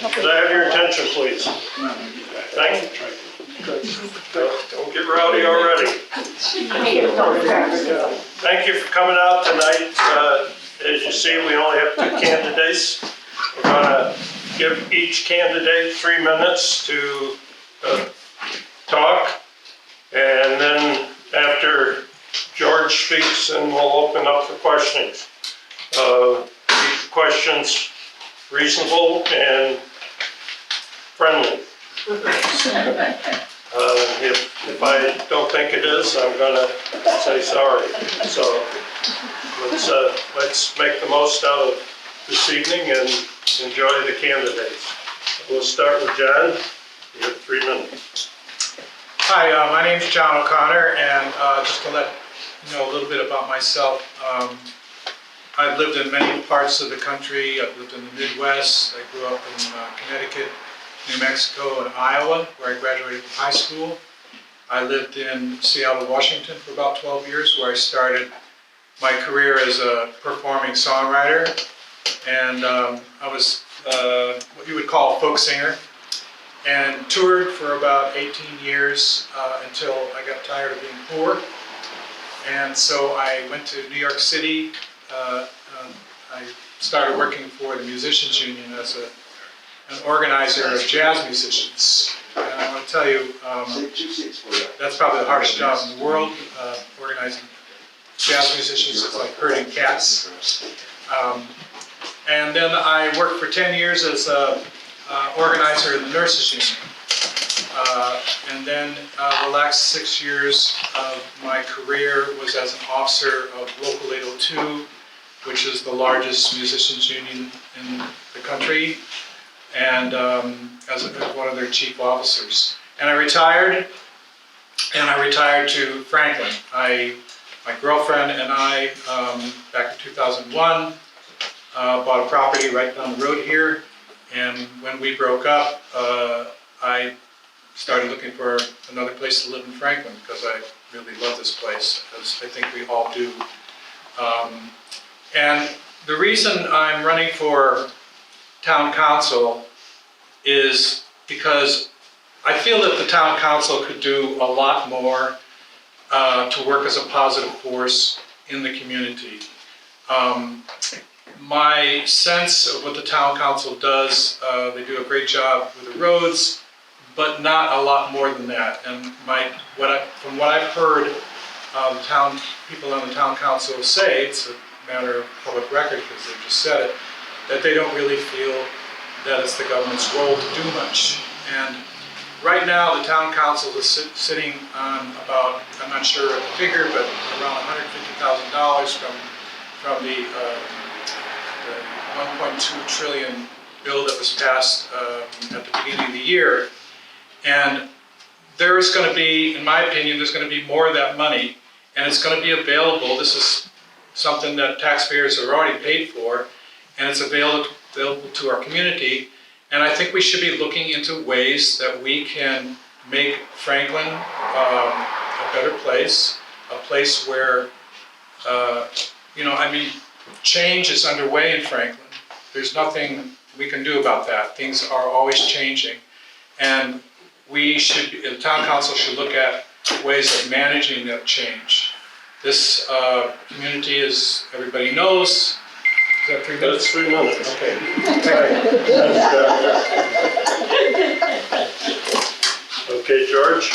Could I have your attention, please? Thank you. Don't get rowdy already. Thank you for coming out tonight. As you see, we only have 2 candidates. We're going to give each candidate 3 minutes to talk. And then after George speaks, and we'll open up for questions. Keep the questions reasonable and friendly. If I don't think it is, I'm gonna say sorry. So let's make the most out of this evening and enjoy the candidates. We'll start with John. You have 3 minutes. Hi, my name is John O'Connor, and just to let you know a little bit about myself, I've lived in many parts of the country. I've lived in the Midwest. I grew up in Connecticut, New Mexico, and Iowa, where I graduated from high school. I lived in Seattle, Washington for about 12 years, where I started my career as a performing songwriter. And I was what you would call a folk singer, and toured for about 18 years until I got tired of being poor. And so I went to New York City. I started working for the Musicians Union as an organizer of jazz musicians. And I want to tell you, that's probably the hardest job in the world. Organizing jazz musicians is like herding cats. And then I worked for 10 years as an organizer in the Nurses Union. And then the last 6 years of my career was as an officer of Local 802, which is the largest musicians union in the country, and as one of their chief officers. And I retired to Franklin. My girlfriend and I, back in 2001, bought a property right down the road here, and when we broke up, I started looking for another place to live in Franklin because I really love this place, as I think we all do. And the reason I'm running for town council is because I feel that the town council could do a lot more to work as a positive force in the community. My sense of what the town council does, they do a great job with the roads, but not a lot more than that. And from what I've heard, people on the town council say, it's a matter of public record because they just said it, that they don't really feel that it's the government's role to do much. And right now the town council is sitting on about, I'm not sure of the figure, but around $150,000 from the 1.2 trillion bill that was passed at the beginning of the year. And there is going to be, in my opinion, there's going to be more of that money, and it's going to be available. This is something that taxpayers have already paid for, and it's available to our community. And I think we should be looking into ways that we can make Franklin a better place, a place where, change is underway in Franklin. There's nothing we can do about that. Things are always changing. And the town council should look at ways of managing that change. This community, as everybody knows, is that 3 minutes? That's 3 minutes. Okay. Okay, George.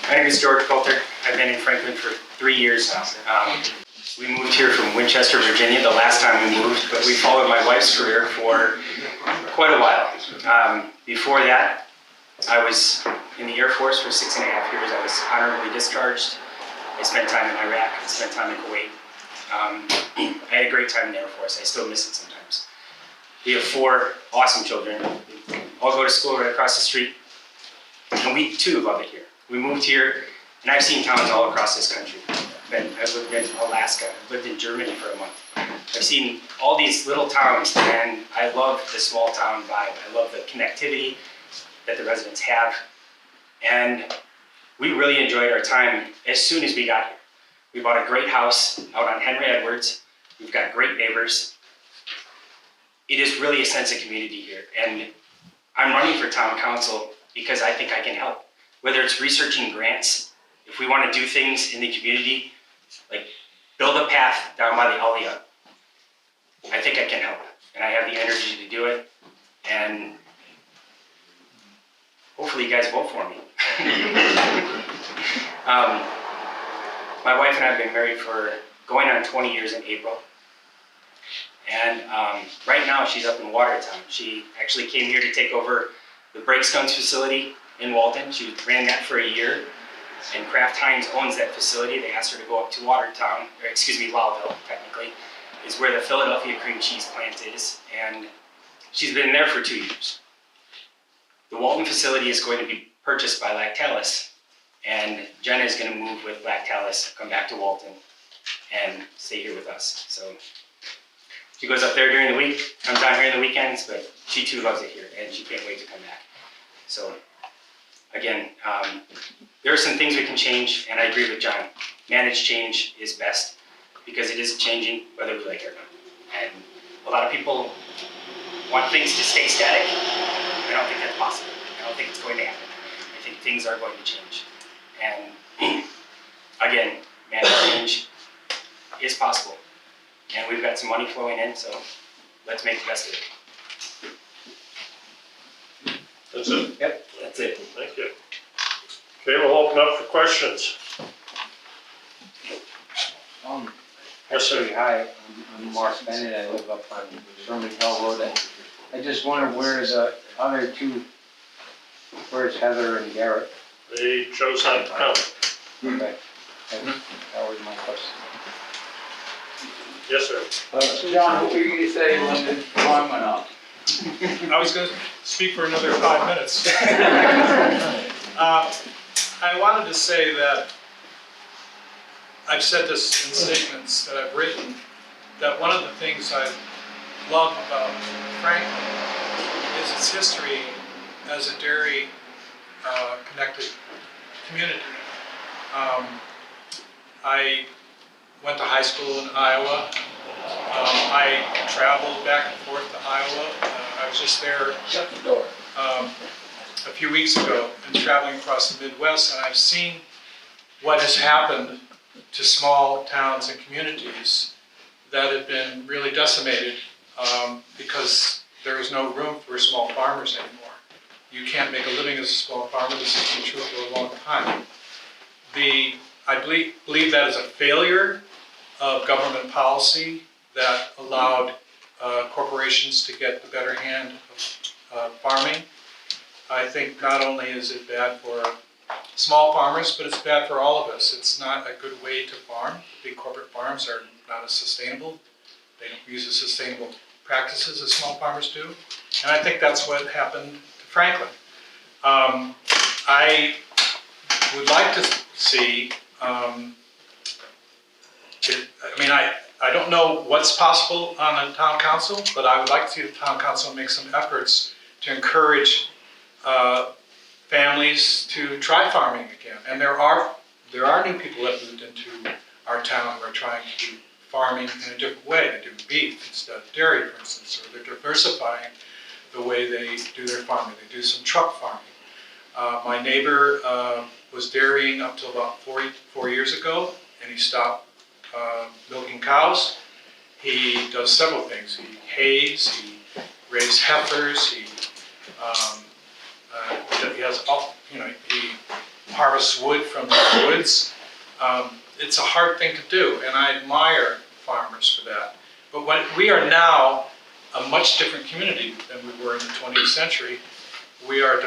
My name is George Coulter. I've been in Franklin for 3 years now. We moved here from Winchester, Virginia, the last time we moved, but we followed my wife's career for quite a while. Before that, I was in the Air Force for 6.5 years. I was honorably discharged. I spent time in Iraq. I spent time in Kuwait. I had a great time in the Air Force. I still miss it sometimes. We have 4 awesome children. They all go to school right across the street. And we too love it here. We moved here, and I've seen towns all across this country. I've lived in Alaska. I've lived in Germany for a month. I've seen all these little towns, and I love the small town vibe. I love the connectivity that the residents have. And we really enjoyed our time as soon as we got here. We bought a great house out on Henry Edwards. We've got great neighbors. It is really a sense of community here. And I'm running for town council because I think I can help. Whether it's researching grants, if we want to do things in the community, like build a path down by the Alia, I think I can help. And I have the energy to do it. And hopefully you guys vote for me. My wife and I have been married for going on 20 years in April. And right now she's up in Watertown. She actually came here to take over the Breakstones facility in Walton. She ran that for a year. And Kraft Heinz owns that facility. They asked her to go up to Watertown, or excuse me, Lowville, technically, is where the Philadelphia cream cheese plant is. And she's been there for 2 years. The Walton facility is going to be purchased by Lactalis, and Jenna is going to move with Lactalis, come back to Walton, and stay here with us. So she goes up there during the week, comes down here in the weekends, but she too loves it here, and she can't wait to come back. So again, there are some things we can change, and I agree with John. Managed change is best because it is changing whether we like it or not. And a lot of people want things to stay static. I don't think that's possible. I don't think it's going to happen. I think things are going to change. And again, managed change is possible. And we've got some money flowing in, so let's make the best of it. That's it? Yep, that's it. Thank you. Okay, we'll open up for questions. Yes, sir. Actually, hi, I'm Mark Bennett, I live up on Sherman Hill Road. I just wonder where the other two, where's Heather and Garrett? They chose not to come. Okay, that was my question. Yes, sir. John, what were you gonna say when the alarm went off? I was going to speak for another 5 minutes. I wanted to say that I've said this in statements that I've written, that one of the things I love about Franklin is its history as a dairy connected community. I went to high school in Iowa. I traveled back and forth to Iowa. I was just there Shut the door. a few weeks ago and traveling across the Midwest, and I've seen what has happened to small towns and communities that have been really decimated because there is no room for small farmers anymore. You can't make a living as a small farmer. This has been true for a long time. I believe that is a failure of government policy that allowed corporations to get the better hand of farming. I think not only is it bad for small farmers, but it's bad for all of us. It's not a good way to farm. Big corporate farms are not as sustainable. They don't use the sustainable practices as small farmers do. And I think that's what happened to Franklin. I would like to see, I don't know what's possible on a town council, but I would like to see the town council make some efforts to encourage families to try farming again. And there are new people that moved into our town who are trying to do farming in a different way. They're doing beef instead of dairy, for instance, or they're diversifying the way they do their farming. They do some truck farming. My neighbor was dairying up till about 4 years ago, and he stopped milking cows. He does several things. He hays, he raises heifers, he has, he harvests wood from the woods. It's a hard thing to do, and I admire farmers for that. But we are now a much different community than we were in the 20th century. We are a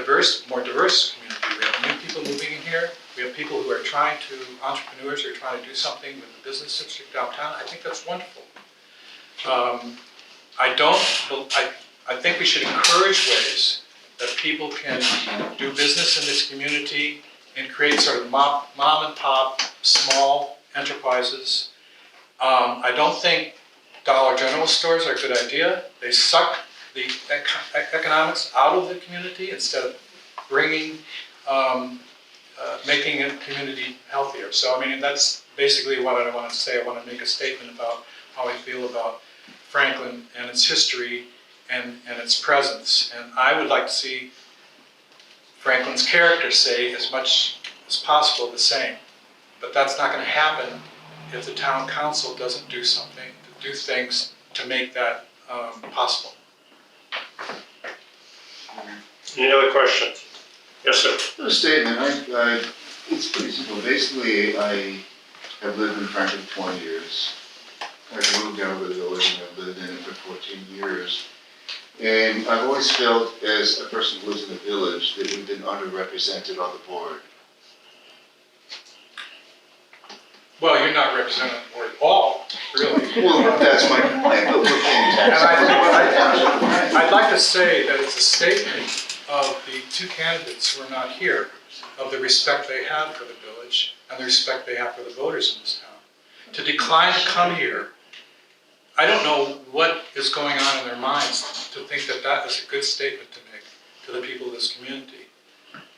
more diverse community. We have new people moving in here. We have people who are entrepreneurs who are trying to do something with the business district downtown. I think that's wonderful. I think we should encourage ways that people can do business in this community and create sort of mom and pop small enterprises. I don't think Dollar General stores are a good idea. They suck the economics out of the community instead of bringing, making a community healthier. So that's basically what I want to say. I want to make a statement about how I feel about Franklin and its history and its presence. And I would like to see Franklin's character say as much as possible the same. But that's not going to happen if the town council doesn't do something, do things to make that possible. Any other questions? Yes, sir. A statement, it's pretty simple. Basically, I have lived in Franklin 20 years. I've moved out of the village and I've lived in it for 14 years. And I've always felt, as a person who lives in the village, that we've been underrepresented on the board. Well, you're not representing the board at all, really. Well, that's my complaint, but we're paying And taxes. I'd like to say that it's a statement of the two candidates who are not here, of the respect they have for the village and the respect they have for the voters in this town. To decline to come here, I don't know what is going on in their minds to think that that is a good statement to make to the people of this community.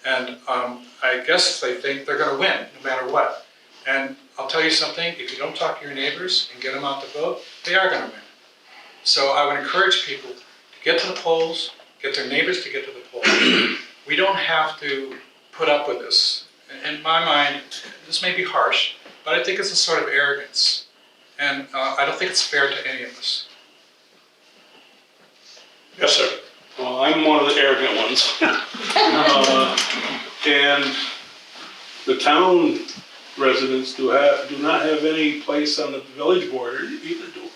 And I guess they think they're gonna win, no matter what. And I'll tell you something, if you don't talk to your neighbors and get them out to vote, they are gonna win. So I would encourage people to get to the polls, get their neighbors to get to the polls. We don't have to put up with this. In my mind, this may be harsh, but I think it's a sort of arrogance. And I don't think it's fair to any of us. Yes, sir. Well, I'm one of the arrogant ones. And the town residents do not have any place on the village board either, do.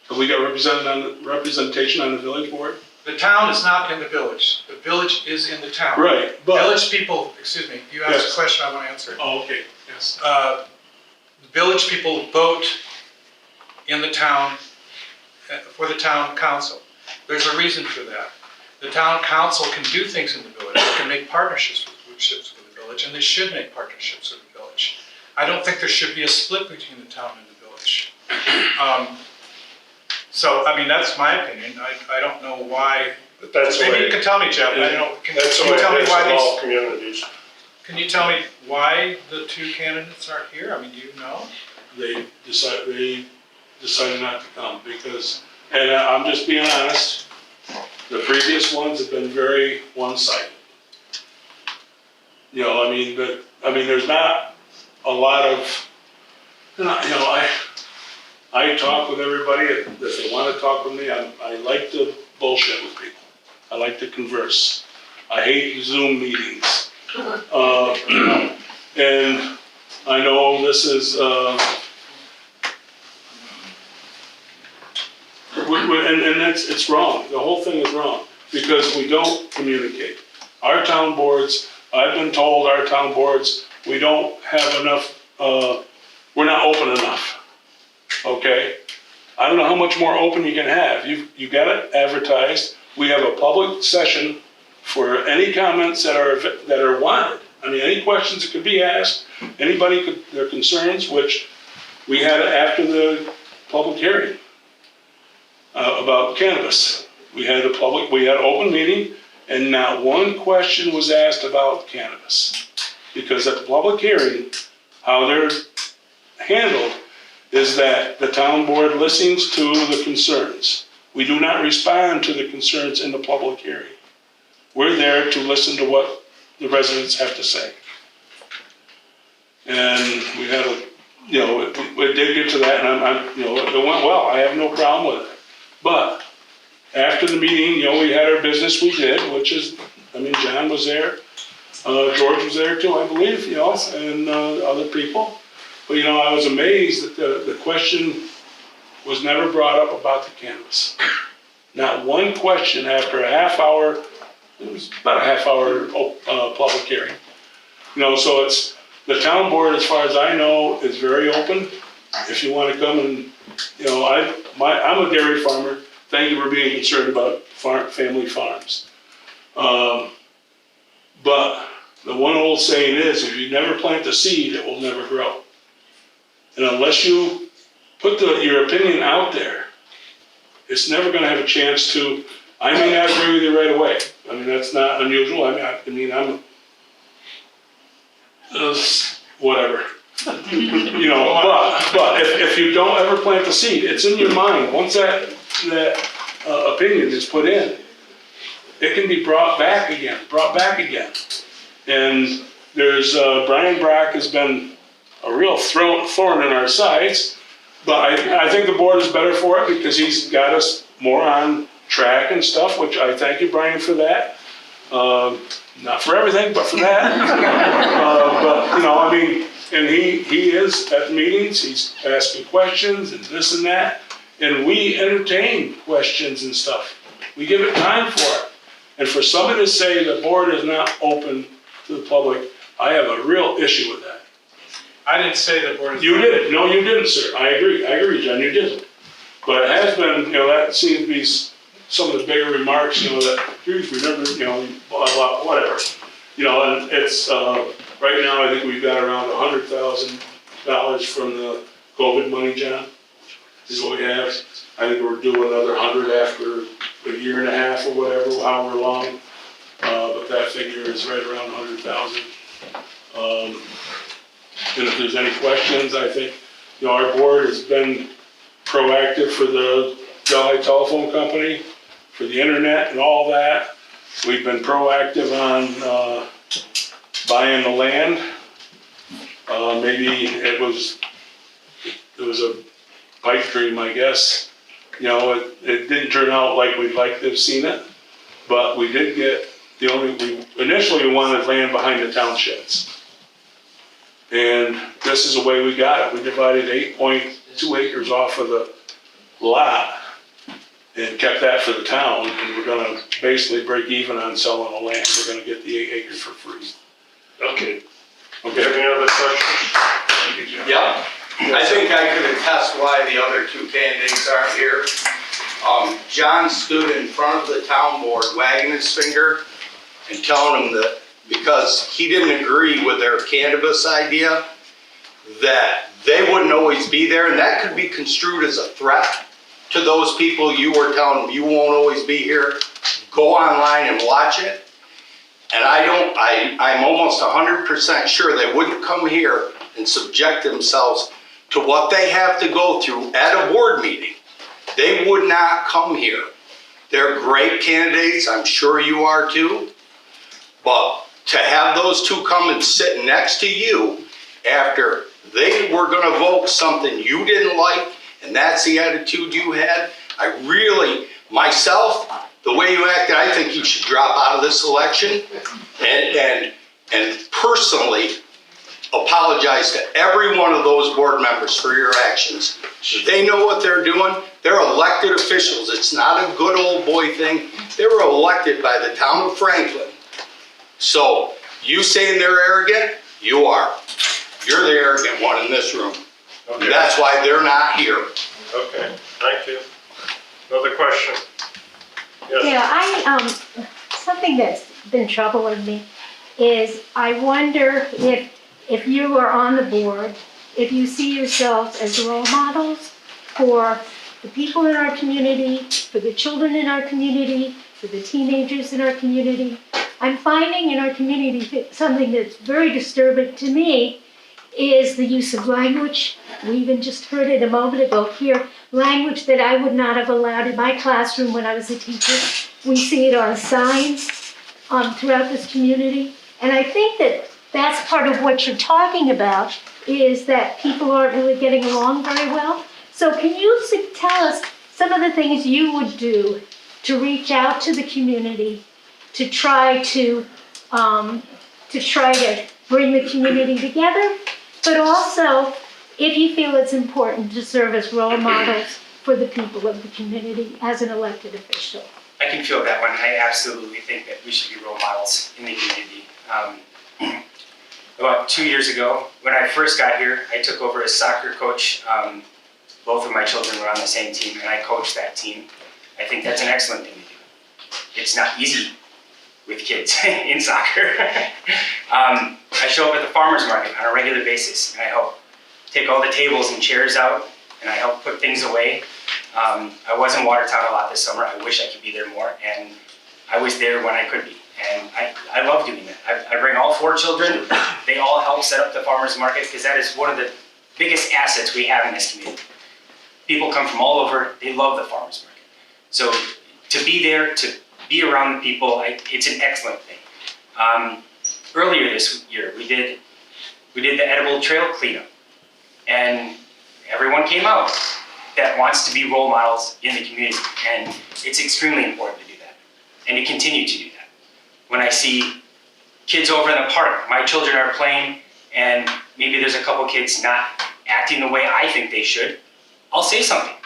Have we got representation on the village board? The town is not in the village. The village is in the town. Right, but. Village people, excuse me, you asked Yes. a question, I want to answer it. Oh, okay, yes. The village people vote in the town, for the town council. There's a reason for that. The town council can do things in the village. They can make partnerships with the village, and they should make partnerships with the village. I don't think there should be a split between the town and the village. So, I mean, that's my opinion. I don't know why. But that's the Maybe you way, can tell me, Jeff. I don't know. that's the Can way you tell it me is why in all these? communities. Can you tell me why the two candidates aren't here? I mean, do you know? They decided not to come because, and I'm just being honest, the previous ones have been very one-sided. You know, there's not a lot of, I talk with everybody, if they want to talk with me, I like to bullshit with people. I like to converse. I hate Zoom meetings. And I know this is, and it's wrong. The whole thing is wrong because we don't communicate. Our town boards, I've been told our town boards, we don't have enough, we're not open enough, okay? I don't know how much more open you can have. You got it advertised. We have a public session for any comments that are wanted. I mean, any questions that could be asked, their concerns, which we had after the public hearing about cannabis. We had an open meeting, and not one question was asked about cannabis. Because at the public hearing, how they're handled is that the town board listens to the concerns. We do not respond to the concerns in the public hearing. We're there to listen to what the residents have to say. And we had we did get to that, and it went well. I have no problem with it. But after the meeting, we had our business we did, which is, John was there, George was there too, I believe, and other people. But, I was amazed that the question was never brought up about the cannabis. Not one question after a half hour. It was about a half hour public hearing. So it's, the town board, as far as I know, is very open. If you want to come and, I'm a dairy farmer. Thank you for being concerned about family farms. But the one old saying is, if you never plant the seed, it will never grow. And unless you put your opinion out there, it's never going to have a chance to. I may not agree with you right away. That's not unusual. I'm whatever. But if you don't ever plant the seed, it's in your mind. Once that opinion is put in, it can be brought back again. And there's, Brian Brock has been a real thorn in our sides, but I think the board is better for it because he's got us more on track and stuff, which I thank you, Brian, for that. Not for everything, but for that. But, you know, I mean, and he is at meetings, he's asking questions and this and that, and we entertain questions and stuff. We give it time for it. And for somebody to say the board is not open to the public, I have a real issue with that. I didn't say the board is. You didn't, no, you didn't, sir. I agree, John, you didn't. But it has been, you know, that seems to be some of the bigger remarks, you know, that, geez, we never, you know, blah, blah, whatever. You know, and it's, right now, I think we've got around $100,000 from the COVID money, John, is what we have. I think we're doing another 100 after a year and a half or whatever, however long. But that figure is right around 100,000. And if there's any questions, I think, you know, our board has been proactive for the Delhi Telephone Company, for the internet and all that. We've been proactive on buying the land. Maybe it was a pipe dream, I guess. You know, it didn't turn out like we'd like to have seen it, but we did get initially we wanted land behind the town sheds. And this is the way we got it. We divided 8.2 acres off of the lot and kept that for the town, and we're gonna basically break even on selling the land. We're gonna get the 8 acres for free. Okay. Any other questions? Yeah, I think I could attest why the other two candidates aren't here. John stood in front of the town board wagging his finger and telling them that because he didn't agree with their cannabis idea, that they wouldn't always be there, and that could be construed as a threat to those people. You were telling them you won't always be here. Go online and watch it. And I'm almost 100% sure they wouldn't come here and subject themselves to what they have to go through at a board meeting. They would not come here. They're great candidates, I'm sure you are too. But to have those two come and sit next to you after they were gonna vote something you didn't like, and that's the attitude you had, I really, myself, the way you acted, I think you should drop out of this election and personally apologize to every one of those board members for your actions. They know what they're doing. They're elected officials. It's not a good old boy thing. They were elected by the town of Franklin. So you saying they're arrogant, you are. You're the arrogant one in this room. Okay. That's why they're not here. Okay, thank you. Another question? Yes. Yeah, something that's been troubling me is I wonder if you are on the board, if you see yourselves as role models for the people in our community, for the children in our community, for the teenagers in our community. I'm finding in our community something that's very disturbing to me is the use of language. We even just heard it a moment ago here, language that I would not have allowed in my classroom when I was a teacher. We see it on signs throughout this community. And I think that that's part of what you're talking about, is that people aren't really getting along very well. So can you tell us some of the things you would do to reach out to the community, to try to bring the community together, but also if you feel it's important to serve as role models for the people of the community as an elected official? I can feel that one. I absolutely think that we should be role models in the community. About 2 years ago, when I first got here, I took over as soccer coach. Both of my children were on the same team, and I coached that team. I think that's an excellent thing to do. It's not easy with kids in soccer. I show up at the farmer's market on a regular basis, and I help take all the tables and chairs out, and I help put things away. I was in Watertown a lot this summer. I wish I could be there more, and I was there when I could be. And I love doing that. I bring all 4 children. They all help set up the farmer's market because that is one of the biggest assets we have in this community. People come from all over. They love the farmer's market. So to be there, to be around the people, it's an excellent thing. Earlier this year, we did the edible trail cleanup, and everyone came out that wants to be role models in the community, and it's extremely important to do that, and to continue to do that. When I see kids over in the park, my children are playing, and maybe there's a couple kids not acting the way I think they should, I'll say something.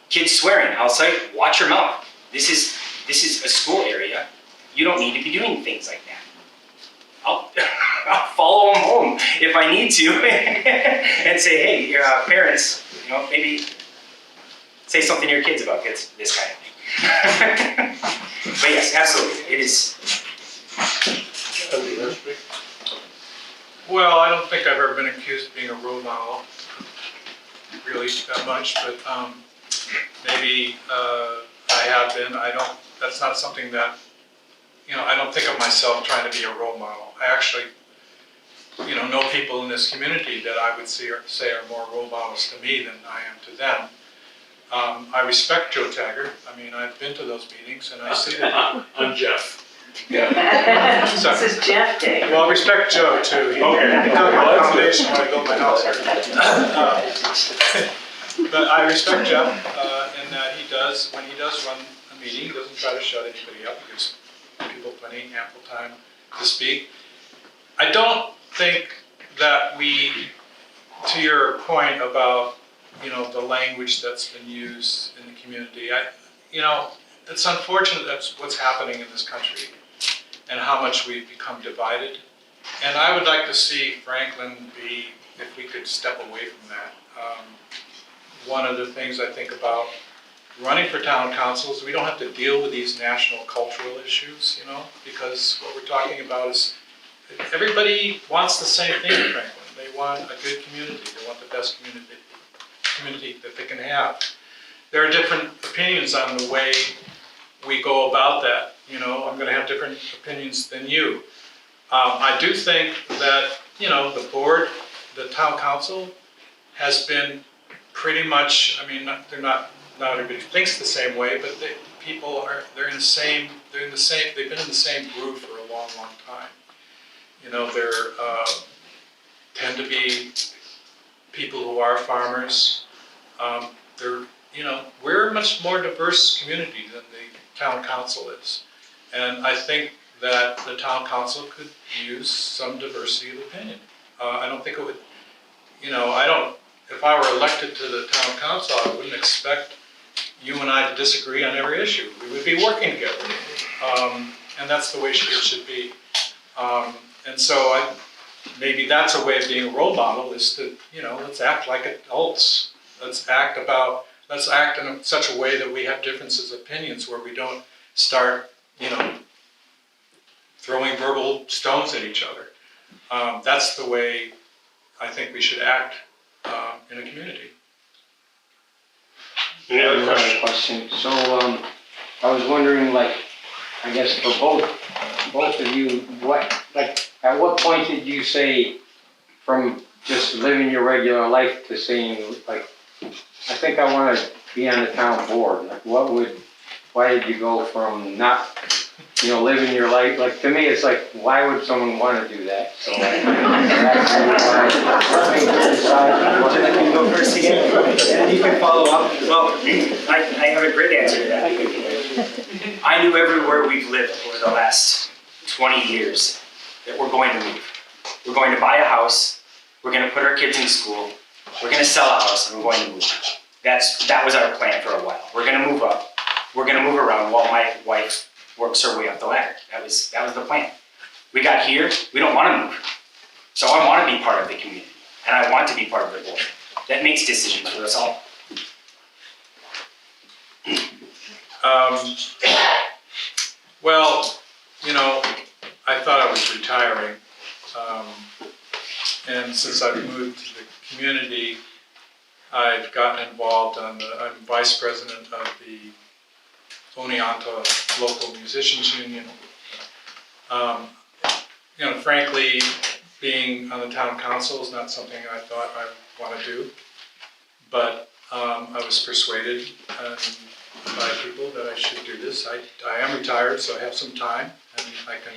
Kids swearing, I'll say, watch your mouth. This is a school area. You don't need to be doing things like that. I'll follow them home if I need to and say, hey, your parents, maybe say something to your kids about this kind of thing. But yes, absolutely, it is. Well, I don't think I've ever been accused of being a role model, really, that much, but maybe I have been. That's not something that, I don't think of myself trying to be a role model. I actually, know people in this community that I would say are more role models to me than I am to them. I respect Joe Taggart. I mean, I've been to those meetings and I see that. I'm Jeff. Sorry. This is Jeff Day. Well, I respect Joe too. He dug my foundation when I built my house here. But I respect Jeff in that when he does run a meeting, he doesn't try to shut anybody up. He gives people plenty, ample time to speak. I don't think that to your point about, the language that's been used in the community, it's unfortunate that's what's happening in this country and how much we've become divided. And I would like to see Franklin if we could step away from that. One of the things I think about running for town council is we don't have to deal with these national cultural issues, because what we're talking about is everybody wants the same thing in Franklin. They want a good community. They want the best community that they can have. There are different opinions on the way we go about that. I'm going to have different opinions than you. I do think that, the board, the town council has been pretty much, they're not everybody thinks the same way, but they've been in the same groove for a long, long time. There tend to be people who are farmers. We're a much more diverse community than the town council is. And I think that the town council could use some diversity of opinion. I don't think it would, if I were elected to the town council, I wouldn't expect you and I to disagree on every issue. We would be working together. And that's the way it should be. And so maybe that's a way of being a role model, is to, let's act like adults. Let's act in such a way that we have differences of opinions where we don't start, throwing verbal stones at each other. That's the way I think we should act in a community. Any other Another question? question. So, I was wondering, I guess for both of you, at what point did you say from just living your regular life to saying, I think I want to be on the town board? Why did you go from not, living your life? To me, it's why would someone want to do that? So, I can go first again, and you can follow up. Well, I have a great answer to that. I knew everywhere we've lived over the last 20 years that we're going to move. We're going to buy a house, we're going to put our kids in school, we're going to sell a house, and we're going to move. That was our plan for a while. We're going to move up, we're going to move around while my wife works her way up the ladder. That was the plan. We got here, we don't want to move. So I want to be part of the community, and I want to be part of the board. That makes decisions for us all. Well, I thought I was retiring. And since I've moved to the community, I've gotten involved I'm vice president of the Oneonta Local Musicians Union. Frankly, being on the town council is not something I thought I want to do, but I was persuaded by people that I should do this. I am retired, so I have some time, and I can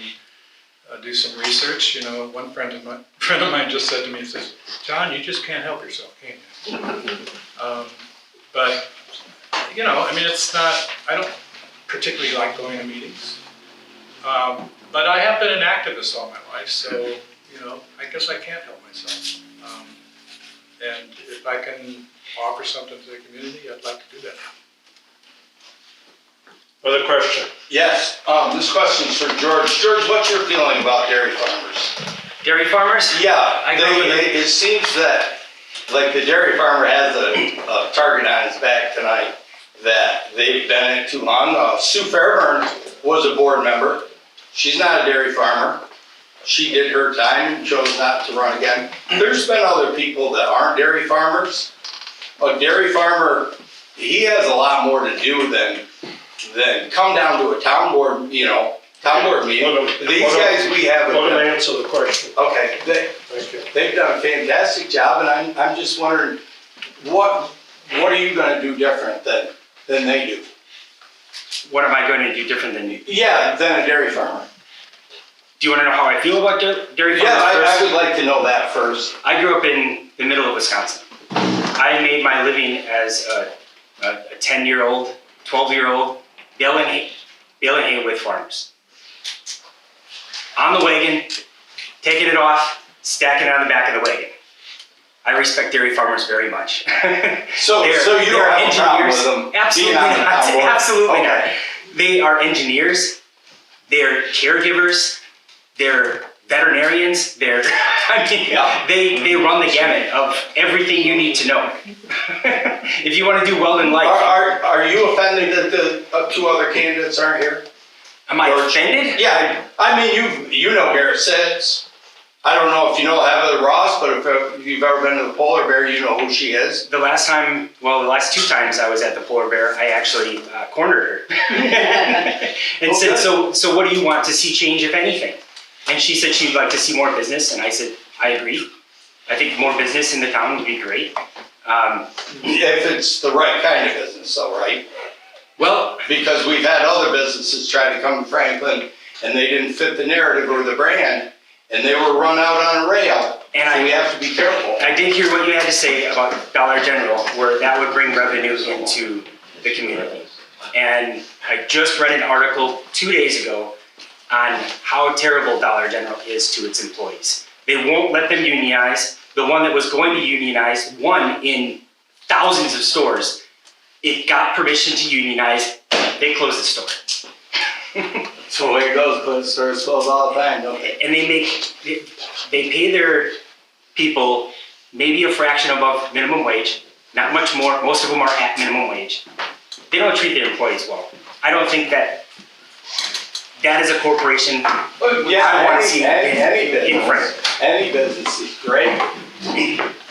do some research. You know, one friend of mine just said to me, he says, "John, you just can't help yourself, can you?" But, you know, I mean, it's not, I don't particularly like going to meetings. But I have been an activist all my life, so, you know, I guess I can't help myself. And if I can offer something to the community, I'd like to do that. Other question? Yes, this question's for George. George, what's your feeling about dairy farmers? Dairy farmers? Yeah, I agree with it. it seems that, like, the dairy farmer has a target on his back tonight, that they've been in it too long. Sue Fairburn was a board member. She's not a dairy farmer. She did her time and chose not to run again. There's been other people that aren't dairy farmers. A dairy farmer, he has a lot more to do than come down to a town board, town board meeting. These guys we have. Let him answer the question. Okay, Thank you. they've done a fantastic job, and I'm just wondering, what are you gonna do different than they do? What am I going to do different than you? Yeah, than a dairy farmer. Do you want to know how I feel about dairy farmers Yeah, first? I would like to know that first. I grew up in the middle of Wisconsin. I made my living as a 10-year-old, 12-year-old, baling hay with farmers. On the wagon, taking it off, stacking it on the back of the wagon. I respect dairy farmers very much. So you don't have a problem with them Absolutely being on the not. town board? Absolutely not. Okay. They are engineers. They're caregivers. They're veterinarians. They run the gamut of everything you need to know. If you want to do well in life. Are you offended that the two other candidates aren't here? Am I offended? Yeah, I mean, you know Garrett Sitz. I don't know if you know Heather Ross, but if you've ever been to the Polar Bear, you know who she is. The last 2 times I was at the Polar Bear, I actually cornered her and said, so what do you want to see change, if anything? And she said she'd like to see more business, and I said, I agree. I think more business in the town would be great. If it's the right kind of business, though, right? Well, Because we've had other businesses try to come to Franklin, and they didn't fit the narrative or the brand, and they were run out on a rail, so we have to be careful. I did hear what you had to say about Dollar General, where that would bring revenue into the community. And I just read an article 2 days ago on how terrible Dollar General is to its employees. They won't let them unionize. The one that was going to unionize, one in thousands of stores, it got permission to unionize, they closed the store. So the way it goes, but stores close all the time, don't they? And they pay their people maybe a fraction above minimum wage, not much more. Most of them are at minimum wage. They don't treat their employees well. I don't think that is a corporation I want to see in front. Any business is great.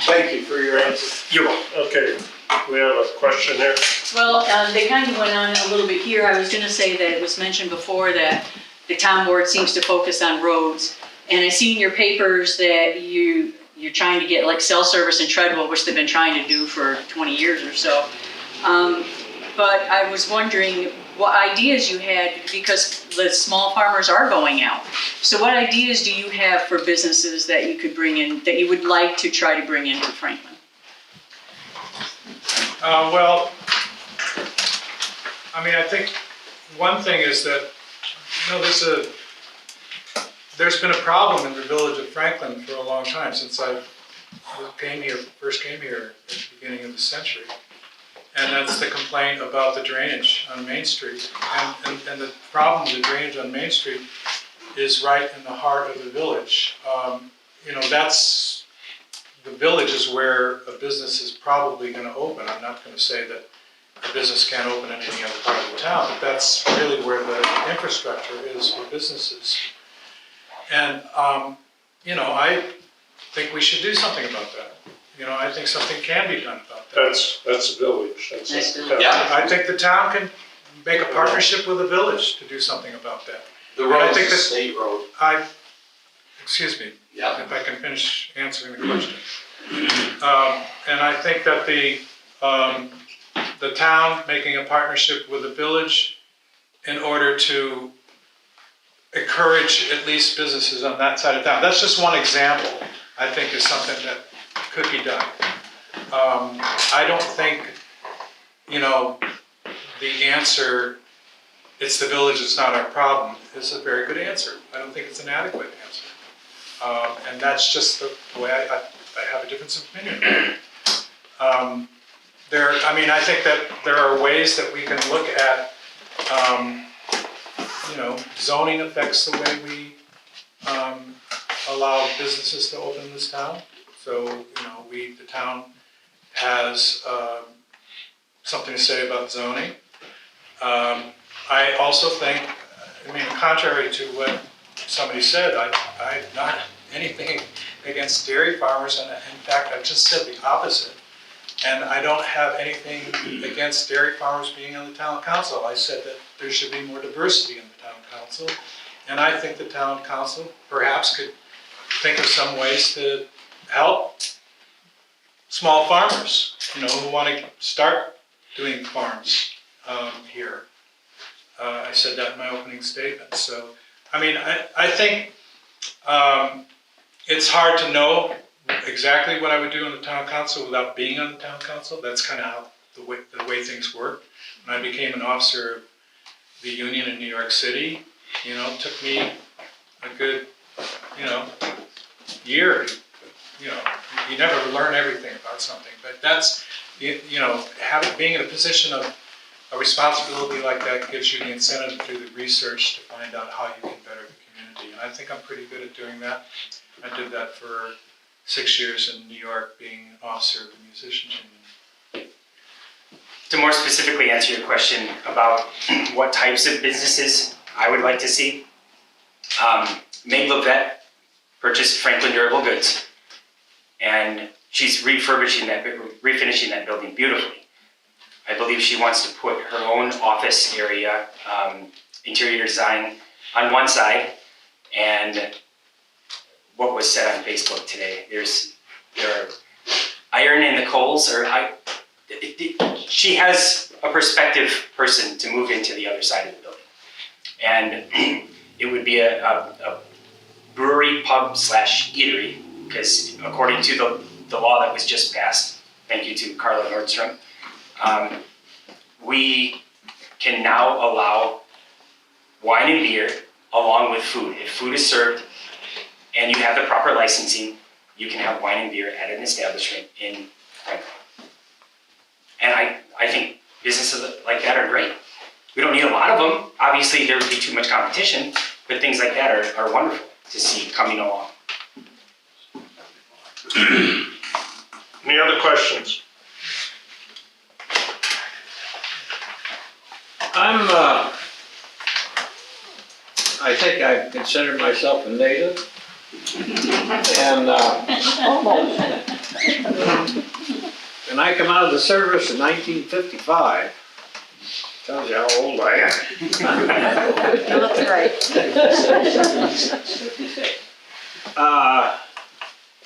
Thank you for your answer. You're welcome. Okay, we have a question here. Well, they kind of went on a little bit here. I was going to say that it was mentioned before that the town board seems to focus on roads. And I see in your papers that you're trying to get like cell service in Treadwell, which they've been trying to do for 20 years or so. But I was wondering what ideas you had, because the small farmers are going out. So what ideas do you have for businesses that you could bring in, that you would like to try to bring into Franklin? Well, I mean, I think one thing is that, there's been a problem in the village of Franklin for a long time, since I first came here at the beginning of the century. And that's the complaint about the drainage on Main Street. And the problem with the drainage on Main Street is right in the heart of the village. The village is where a business is probably going to open. I'm not going to say that a business can't open in any other part of the town, but that's really where the infrastructure is for businesses. And, I think we should do something about that. I think something can be done about that. That's a village. Nice village. Yeah. I think the town can make a partnership with the village to do something about that. The And I road's think a that- state road. Excuse me, Yeah. if I can finish answering the question. And I think that the town making a partnership with the village in order to encourage at least businesses on that side of town. That's just one example, I think, is something that could be done. I don't think, the answer, it's the village, it's not our problem, is a very good answer. I don't think it's an adequate answer. And that's just the way I have a difference of opinion. I think that there are ways that we can look at, zoning affects the way we allow businesses to open in this town. So, the town has something to say about zoning. I also think, contrary to what somebody said, I'm not anything against dairy farmers, and in fact, I've just said the opposite. And I don't have anything against dairy farmers being on the town council. I said that there should be more diversity in the town council. And I think the town council perhaps could think of some ways to help small farmers, who want to start doing farms here. I said that in my opening statement. So, I think it's hard to know exactly what I would do in the town council without being on the town council. That's kind of how the way things work. When I became an officer of the union in New York City, it took me a good, year. You never learn everything about something, but that's, being in a position of a responsibility like that gives you the incentive to do the research to find out how you can better the community. And I think I'm pretty good at doing that. I did that for 6 years in New York, being an officer of the musicians union. To more specifically answer your question about what types of businesses I would like to see, Meg Levette purchased Franklin Durable Goods, and she's refinishing that building beautifully. I believe she wants to put her own office area, interior design on one side, and what was said on Facebook today. There are iron in the coals, she has a prospective person to move into the other side of the building. And it would be a brewery, pub / eatery, because according to the law that was just passed, thank you to Carla Nordstrom, we can now allow wine and beer along with food. If food is served and you have the proper licensing, you can have wine and beer at an establishment in Franklin. And I think businesses like that are great. We don't need a lot of them. Obviously, there would be too much competition, but things like that are wonderful to see coming along. Any other questions? I think I consider myself a native. And and I come out of the service in 1955. Tells you how old I am. That's right.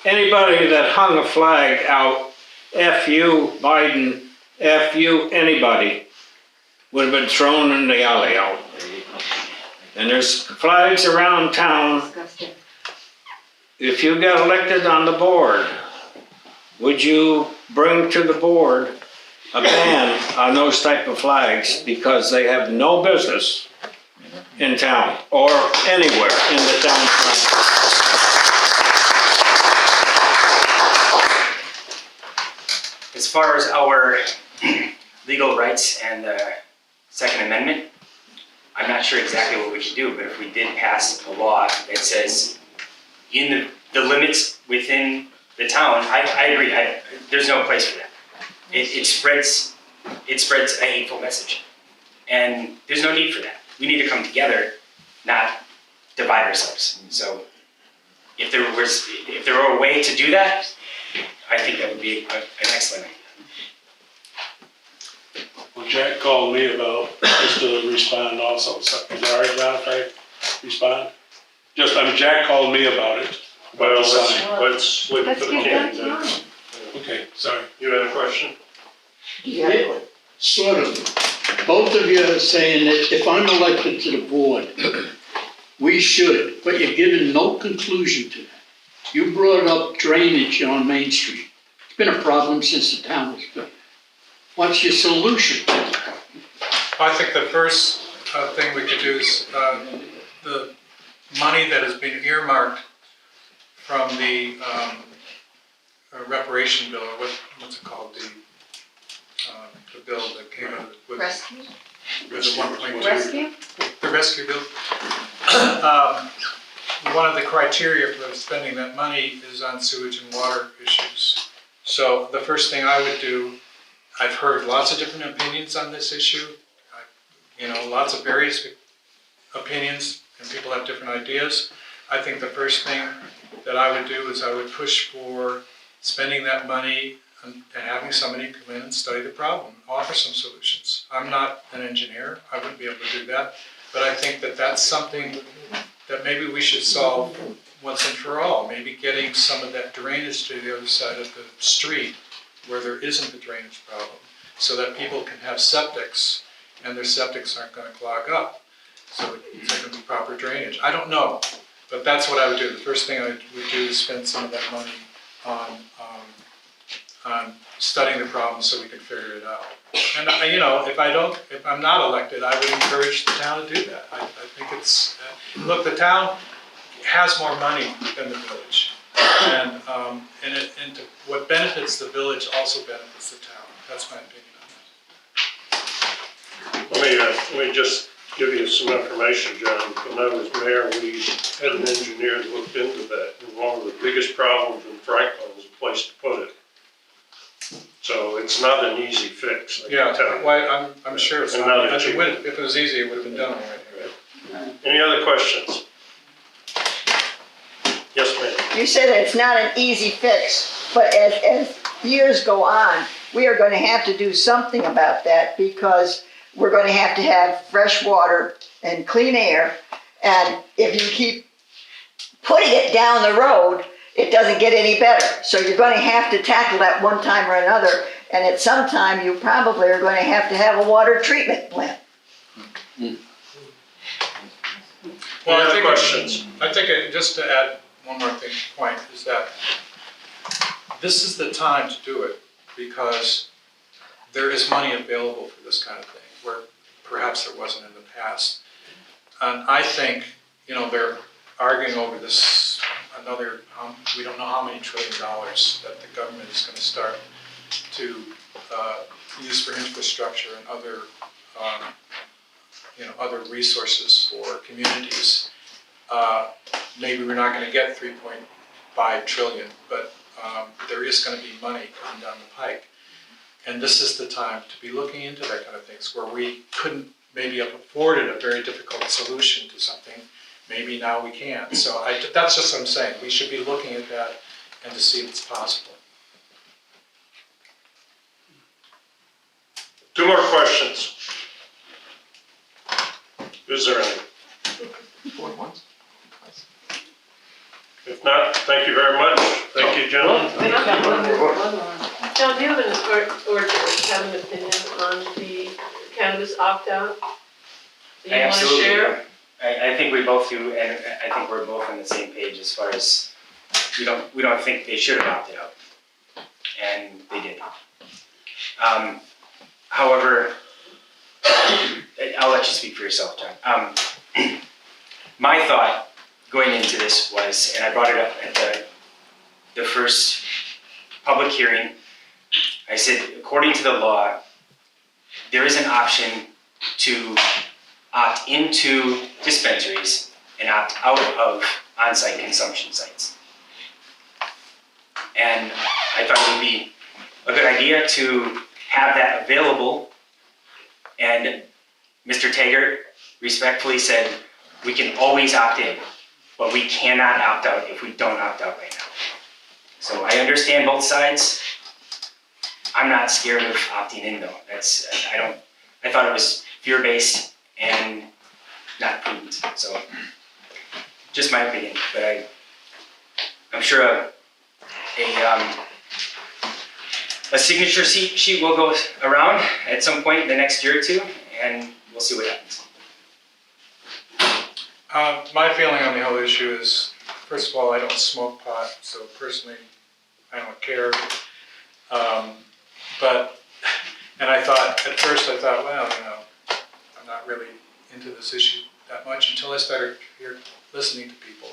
Anybody that hung a flag out, F you Biden, F you anybody, would have been thrown in the alley out. And there's flags around town. If you got elected on the board, would you bring to the board a ban on those type of flags because they have no business in town or anywhere in the town? As far as our legal rights and the Second Amendment, I'm not sure exactly what we should do, but if we did pass a law that says in the limits within the town, I agree, there's no place for that. It spreads a hateful message. And there's no need for that. We need to come together, not divide ourselves. So if there were a way to do that, I think that would be an excellent idea. Well, Jack called me about, just to respond also. Is it all right, John, if I respond? Jack called me about it. Well, let's leave it Let's for the get that candidates. done. Okay, sorry. You had a question? Yeah. Sort of. Both of you are saying that if I'm elected to the board, we should, but you're giving no conclusion to that. You brought up drainage on Main Street. It's been a problem since the town was built. What's your solution? I think the first thing we could do is the money that has been earmarked from the reparation bill, or what's it called, the bill that came out with Rescue? with the 1.2. Rescue? The rescue bill. One of the criteria for spending that money is on sewage and water issues. So the first thing I would do, I've heard lots of different opinions on this issue. Lots of various opinions, and people have different ideas. I think the first thing that I would do is I would push for spending that money and having somebody come in and study the problem, offer some solutions. I'm not an engineer, I wouldn't be able to do that, but I think that that's something that maybe we should solve once and for all. Maybe getting some of that drainage to the other side of the street where there isn't a drainage problem, so that people can have septics and their septics aren't going to clog up, so there can be proper drainage. I don't know, but that's what I would do. The first thing I would do is spend some of that money on studying the problem so we can figure it out. And if I'm not elected, I would encourage the town to do that. I think it's look, the town has more money than the village, and what benefits the village also benefits the town. That's my opinion on that. Let me just give you some information, John. When I was mayor, we had an engineer that looked into that, and one of the biggest problems in Franklin was a place to put it. So it's not an easy fix, I can tell you. Well, I'm sure it's And not. not achievable. If it was easy, it would have been done already. Any other questions? Yes, ma'am. You said it's not an easy fix, but as years go on, we are going to have to do something about that, because we're going to have fresh water and clean air. And if you keep putting it down the road, it doesn't get any better. So you're going to have to tackle that one time or another. And at some time, you probably are going to have a water treatment plant. Any other questions? I think just to add one more point is that this is the time to do it, because there is money available for this kind of thing, where perhaps there wasn't in the past. And I think, they're arguing over this we don't know how many $1 trillion that the government is going to start to use for infrastructure and other resources for communities. Maybe we're not going to get 3.5 trillion, but there is going to be money coming down the pike. And this is the time to be looking into that kind of things, where we couldn't maybe have afforded a very difficult solution to something. Maybe now we can. So that's just what I'm saying. We should be looking at that and to see if it's possible. 2 more questions. Is there any? If not, thank you very much. Thank you, gentlemen. John, do you have an opinion on the cannabis opt-out? Do you want to Absolutely. share? I think we both do, and I think we're both on the same page as far as we don't think they should have opted out, and they did. However, I'll let you speak for yourself, John. My thought going into this was, and I brought it up at the first public hearing, I said, according to the law, there is an option to opt into dispensaries and opt out of on-site consumption sites. And I thought it would be a good idea to have that available. And Mr. Taggart respectfully said, we can always opt in, but we cannot opt out if we don't opt out right now. So I understand both sides. I'm not scared of opting in though. I thought it was fear-based and not prudent. So just my opinion, but I'm sure A signature sheet will go around at some point in the next year or two, and we'll see what happens. My feeling on the whole issue is, first of all, I don't smoke pot, so personally, I don't care. And I thought, at first I thought, well, I'm not really into this issue that much until I started listening to people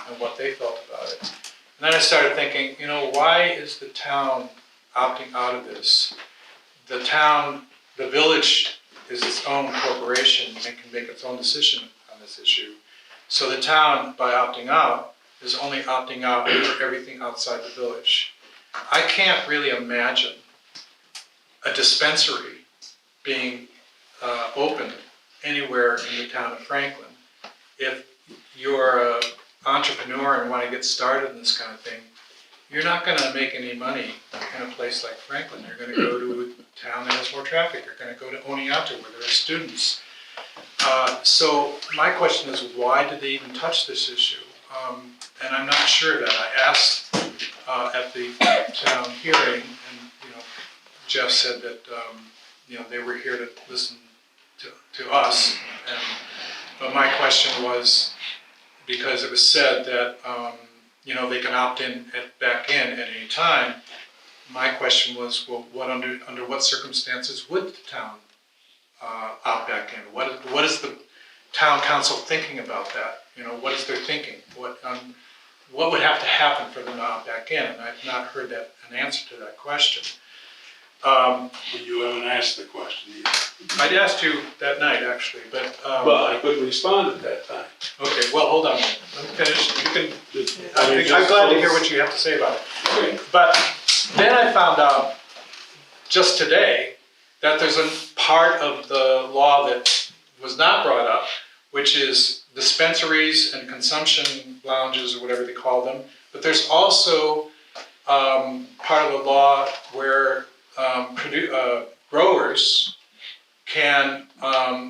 and what they felt about it. And then I started thinking, why is the town opting out of this? The village is its own corporation and can make its own decision on this issue. So the town, by opting out, is only opting out for everything outside the village. I can't really imagine a dispensary being open anywhere in the town of Franklin. If you're an entrepreneur and want to get started in this kind of thing, you're not going to make any money in a place like Franklin. You're going to go to a town that has more traffic. You're going to go to Oneonta where there are students. So my question is, why did they even touch this issue? And I'm not sure that. I asked at the town hearing, and Jeff said that they were here to listen to us. But my question was, because it was said that they can opt in back in at any time. My question was, well, under what circumstances would the town opt back in? What is the town council thinking about that? What is their thinking? What would have to happen for them to opt back in? And I've not heard an answer to that question. You haven't asked the question either. I'd asked you that night, actually, but I couldn't respond at that time. okay, well, hold on. Let me finish. You can. I'm glad to hear what you have to say about it. But then I found out just today that there's a part of the law that was not brought up, which is dispensaries and consumption lounges, or whatever they call them. But there's also part of the law where growers can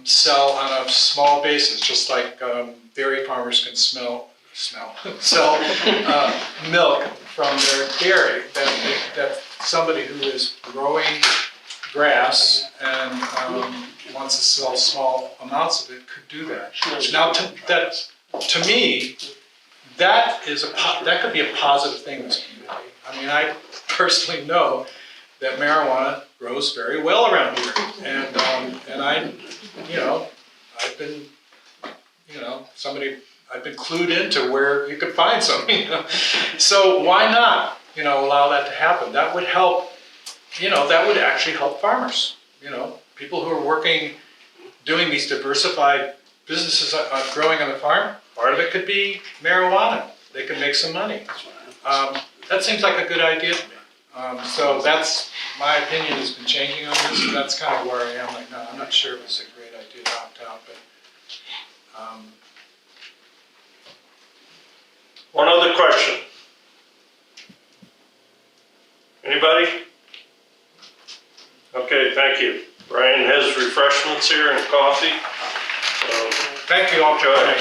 sell on a small basis, just like dairy farmers can sell milk from their dairy. That somebody who is growing grass and wants to sell small amounts of it could do that. Now, to me, that could be a positive thing in this community. I mean, I personally know that marijuana grows very well around here, and I've been, I've been clued into where you could find some, So why not, allow that to happen? That would help, that would actually help farmers, people who are doing these diversified businesses growing on the farm. Part of it could be marijuana. They could make some money. That seems like a good idea to me. So that's, my opinion has been changing on this, and that's kind of where I am right now. I'm not sure if it's a great idea to opt out, but. One other question. Anybody? Okay, thank you. Brian has refreshments here and coffee. So thank you all. Go ahead.